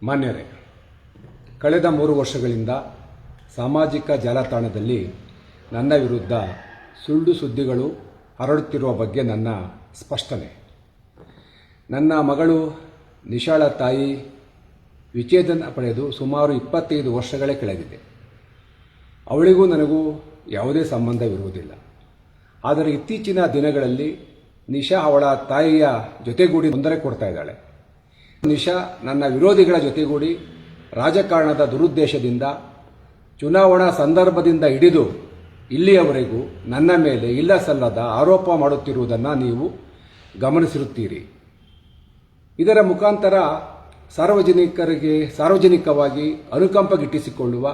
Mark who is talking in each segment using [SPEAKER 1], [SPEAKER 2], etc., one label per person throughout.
[SPEAKER 1] ಮಾನ್ಯರೇ, ಕಳೆದ 3 ವರ್ಷಗಳಿಂದ ಸಾಮಾಜಿಕ ಜಾಲತಾಣದಲ್ಲಿ ನನ್ನ ವಿರುದ್ಧ ಸುಳ್ಳು ಸುದ್ದಿಗಳು ಹರಡುತ್ತಿರುವ ಬಗ್ಗೆ ನನ್ನ ಸ್ಪಷ್ಟನೆ. ನನ್ನ ಮಗಳು ನಿಶಾಳ ತಾಯಿ ವಿಚ್ಛೇದನ ಪಡೆದು ಸುಮಾರು 25 ವರ್ಷಗಳೇ ಕಳೆದಿದೆ. ಅವಳಿಗೂ ನನಗೂ ಯಾವುದೇ ಸಂಬಂಧವಿರುವುದಿಲ್ಲ. ಆದರೆ ಇತ್ತೀಚಿನ ದಿನಗಳಲ್ಲಿ ನಿಶಾ ಅವಳ ತಾಯಿಯ ಜೊತೆಗೂಡಿ ತೊಂದರೆ ಕೊಡ್ತಾ ಇದ್ದಾಳೆ. ನಿಶಾ ನನ್ನ ವಿರೋಧಿಗಳ ಜೊತೆಗೂಡಿ ರಾಜಕಾರಣದ ದುರುದ್ದೇಶದಿಂದ ಚುನಾವಣಾ ಸಂದರ್ಭದಿಂದ ಹಿಡಿದು ಇಲ್ಲಿಯವರೆಗೂ ನನ್ನ ಮೇಲೆ ಇಲ್ಲ ಸಲ್ಲದ ಆರೋಪ ಮಾಡುತ್ತಿರುವುದನ್ನು ನೀವು ಗಮನಿಸಿರುತ್ತೀರಿ. ಇದರ ಮುಖಾಂತರ ಸಾರ್ವಜನಿಕವಾಗಿ ಅನುಕಂಪ ಗಿಟ್ಟಿಸಿಕೊಳ್ಳುವ,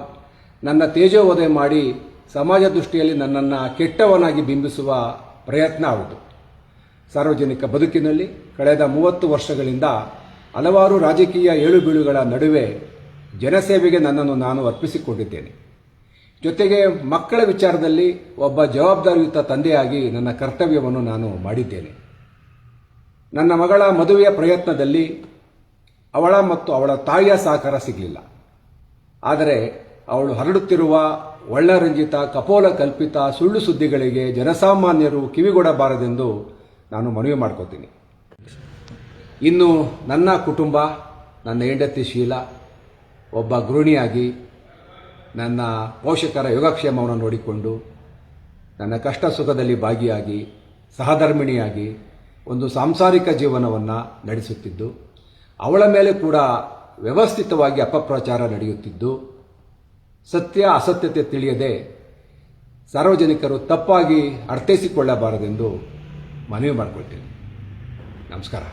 [SPEAKER 1] ನನ್ನ ತೇಜೋವಧೆ ಮಾಡಿ ಸಮಾಜ ದೃಷ್ಟಿಯಲ್ಲಿ ನನ್ನನ್ನು ಕೆಟ್ಟವನಾಗಿ ಬಿಂಬಿಸುವ ಪ್ರಯತ್ನ ಆಯಿತು. ಸಾರ್ವಜನಿಕ ಬದುಕಿನಲ್ಲಿ ಕಳೆದ 30 ವರ್ಷಗಳಿಂದ ಹಲವಾರು ರಾಜಕೀಯ ಏಳುಬೀಳುಗಳ ನಡುವೆ ಜನಸೇವೆಗೆ ನನ್ನನ್ನು ನಾನು ಅರ್ಪಿಸಿಕೊಂಡಿದ್ದೇನೆ. ಜೊತೆಗೆ ಮಕ್ಕಳ ವಿಚಾರದಲ್ಲಿ ಒಬ್ಬ ಜವಾಬ್ದಾರಿಯುತ ತಂದೆಯಾಗಿ ನನ್ನ ಕರ್ತವ್ಯವನ್ನು ನಾನು ಮಾಡಿದ್ದೇನೆ. ನನ್ನ ಮಗಳ ಮದುವೆಯ ಪ್ರಯತ್ನದಲ್ಲಿ ಅವಳ ಮತ್ತು ಅವಳ ತಾಯಿಯ ಸಹಕಾರ ಸಿಗಲಿಲ್ಲ. ಆದರೆ ಅವಳು ಹರಡುತ್ತಿರುವ ಒಳ್ಳರಂಜಿತ, ಕಪೋಲ ಕಲ್ಪಿತ ಸುಳ್ಳು ಸುದ್ದಿಗಳಿಗೆ ಜನಸಾಮಾನ್ಯರು ಕಿವಿಗೊಡಬಾರದೆಂದು ನಾನು ಮನವಿ ಮಾಡ್ಕೋತೀನಿ. ಇನ್ನು ನನ್ನ ಕುಟುಂಬ, ನನ್ನ ಹೆಂಡತಿ ಶೀಲಾ ಒಬ್ಬ ಗೃಹಿಣಿಯಾಗಿ ನನ್ನ ಪೋಷಕರ ಯೋಗಕ್ಷೇಮವನ್ನು ನೋಡಿಕೊಂಡು ನನ್ನ ಕಷ್ಟ ಸುಖದಲ್ಲಿ ಭಾಗಿಯಾಗಿ ಸಹಧರ್ಮಿಣಿಯಾಗಿ ಒಂದು ಸಾಂಸಾರಿಕ ಜೀವನವನ್ನು ನಡೆಸುತ್ತಿದ್ದು, ಅವಳ ಮೇಲೆ ಕೂಡ ವ್ಯವಸ್ಥಿತವಾಗಿ ಅಪಪ್ರಚಾರ ನಡೆಯುತ್ತಿದ್ದು, ಸತ್ಯ ಅಸತ್ಯತೆ ತಿಳಿಯದೆ ಸಾರ್ವಜನಿಕರು ತಪ್ಪಾಗಿ ಅರ್ಥೈಸಿಕೊಳ್ಳಬಾರದೆಂದು ಮನವಿ ಮಾಡಿಕೊಳ್ತೀನಿ. ನಮಸ್ಕಾರ.